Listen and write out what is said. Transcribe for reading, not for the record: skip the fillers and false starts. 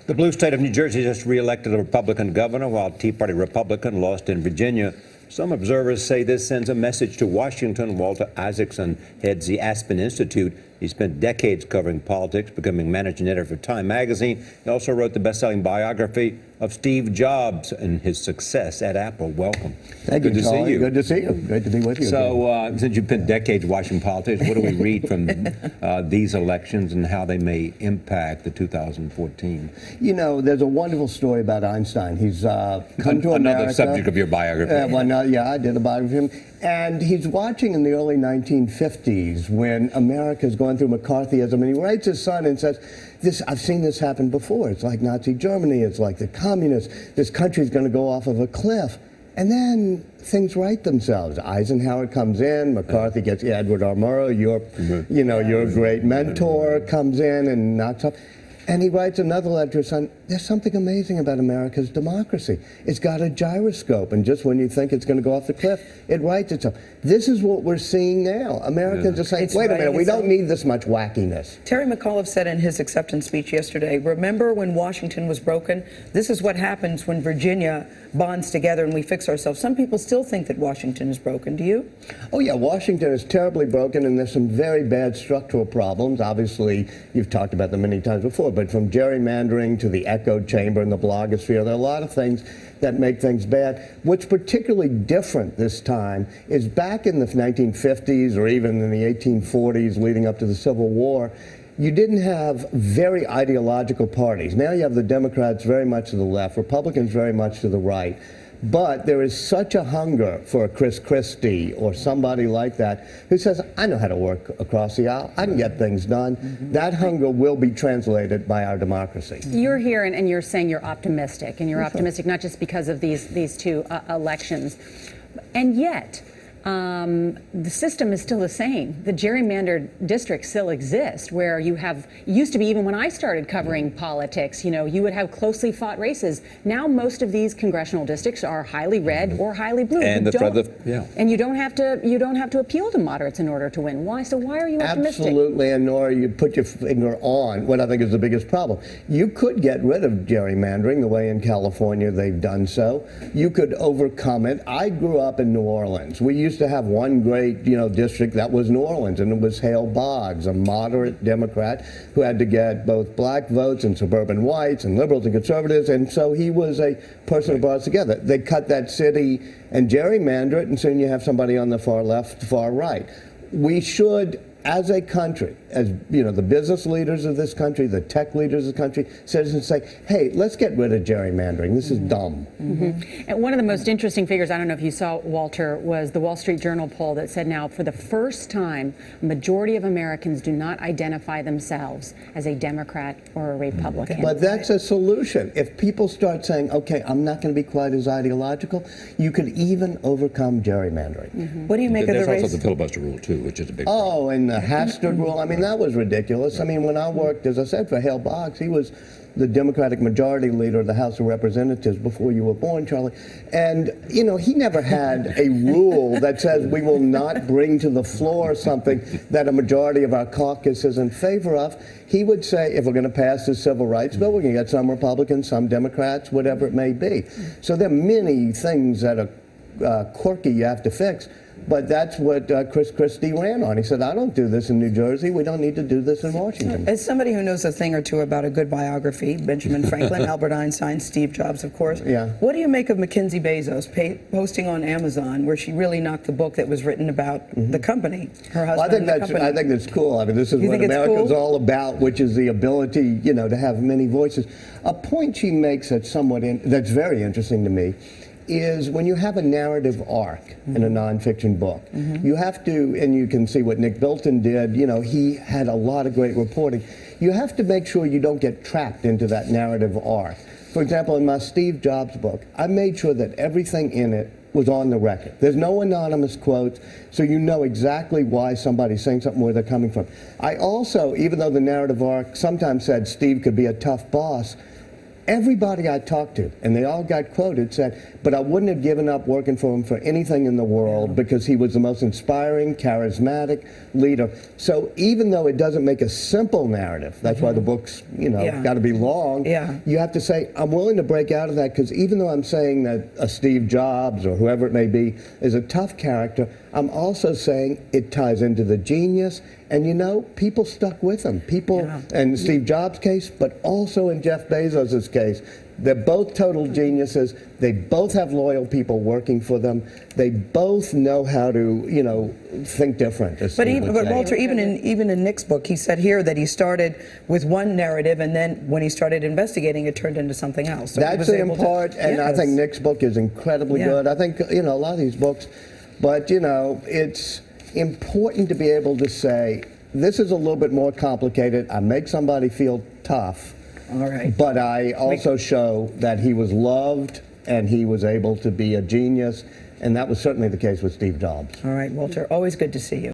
The blue state of New Jersey just re-elected a Republican governor, while Tea Party Republican lost in Virginia. Some observers say this sends a message to Washington. Walter Isaacson heads the Aspen Institute. He spent decades covering politics, becoming managing editor for Time magazine. He also wrote the best-selling biography of Steve Jobs and his success at Apple. Welcome. Thank you, Good to see you. Good to see you. Great to be with you. So, since you've spent decades watching politics, what do we read from these elections and how they may impact the 2014? You know, there's a wonderful story about Einstein. He's come to America. Another subject of your biography. I did a biography of him. And he's watching in the early 1950s when America's going through McCarthyism, and he writes his son and says, I've seen this happen before. It's like Nazi Germany. It's like the communists. This country's going to go off of a cliff. And then things right themselves. Eisenhower comes in. McCarthy gets Edward R. Murrow, your great mentor, comes in and knocks off. And he writes another letter to his son. There's something amazing about America's democracy. It's got a gyroscope, and just when you think it's going to go off the cliff, it rights itself. This is what we're seeing now. Americans are saying, wait a minute, we don't need this much wackiness. Terry McAuliffe said in his acceptance speech yesterday, remember when Washington was broken? This is what happens when Virginia bonds together and we fix ourselves. Some people still think that Washington is broken. Do you? Oh, yeah, Washington is terribly broken, and there's some very bad structural problems. Obviously, you've talked about them many times before, but from gerrymandering to the echo chamber and the blogosphere, there are a lot of things that make things bad. What's particularly different this time is back in the 1950s or even in the 1840s leading up to the Civil War, you didn't have very ideological parties. Now you have the Democrats very much to the left, Republicans very much to the right. But there is such a hunger for a Chris Christie or somebody like that who says, I know how to work across the aisle. I can get things done. Mm-hmm. That hunger will be translated by our democracy. You're here and you're saying you're optimistic, and you're optimistic not just because of these two elections. And yet, the system is still the same. The gerrymandered districts still exist, where you used to be, even when I started covering politics, you would have closely fought races. Now most of these congressional districts are highly red or highly blue. And and you don't have to appeal to moderates in order to win. Why? So why are you optimistic? Absolutely, and Nora, you put your finger on what I think is the biggest problem. You could get rid of gerrymandering the way in California they've done so. You could overcome it. I grew up in New Orleans. We used to have one great, district that was New Orleans, and it was Hale Boggs, a moderate Democrat who had to get both black votes and suburban whites and liberals and conservatives, and so he was a person who brought us together. They cut that city and gerrymander it, and soon you have somebody on the far left, far right. We should, as a country, as the business leaders of this country, the tech leaders of the country, citizens say, hey, let's get rid of gerrymandering. This is dumb. Mm-hmm. And one of the most interesting figures, I don't know if you saw, Walter, was the Wall Street Journal poll that said now, for the first time, a majority of Americans do not identify themselves as a Democrat or a Republican. But that's a solution. If people start saying, okay, I'm not going to be quite as ideological, you could even overcome gerrymandering. Mm-hmm. What do you make of the race? There's also the filibuster rule, too, which is a big problem. Oh, and the Hastert rule. I mean, that was ridiculous. I mean, when I worked, as I said, for Hale Boggs, he was the Democratic Majority Leader of the House of Representatives before you were born, Charlie. And, he never had a rule that says we will not bring to the floor something that a majority of our caucus is in favor of. He would say, if we're going to pass this civil rights bill, we're going to get some Republicans, some Democrats, whatever it may be. So there are many things that are quirky you have to fix. But that's what Chris Christie ran on. He said, I don't do this in New Jersey. We don't need to do this in Washington. As somebody who knows a thing or two about a good biography, Benjamin Franklin, Albert Einstein, Steve Jobs, of course. Yeah. What do you make of Mackenzie Bezos posting on Amazon where she really knocked the book that was written about the company, her husband, I think that's cool. I mean, this is what America's all about, which is the ability, to have many voices. A point she makes that's that's very interesting to me is when you have a narrative arc in a nonfiction book, you have to, and you can see what Nick Bilton did, he had a lot of great reporting. You have to make sure you don't get trapped into that narrative arc. For example, in my Steve Jobs book, I made sure that everything in it was on the record. There's no anonymous quotes, so you know exactly why somebody's saying something, where they're coming from. I also, even though the narrative arc sometimes said Steve could be a tough boss, everybody I talked to, and they all got quoted, said, but I wouldn't have given up working for him for anything in the world because he was the most inspiring, charismatic leader. So even though it doesn't make a simple narrative, that's why the book's, got to be long, you have to say, I'm willing to break out of that because even though I'm saying that a Steve Jobs or whoever it may be is a tough character, I'm also saying it ties into the genius. And people stuck with him. People, in Steve Jobs' case, but also in Jeff Bezos' case, they're both total geniuses. They both have loyal people working for them. They both know how to, think different. But Walter, even in Nick's book, he said here that he started with one narrative, and then when he started investigating, it turned into something else. So that's the important, and I think Nick's book is incredibly good. I think a lot of these books, but it's important to be able to say, this is a little bit more complicated. I make somebody feel tough. All right. But I also show that he was loved and he was able to be a genius. And that was certainly the case with Steve Jobs. All right, Walter, always good to see you.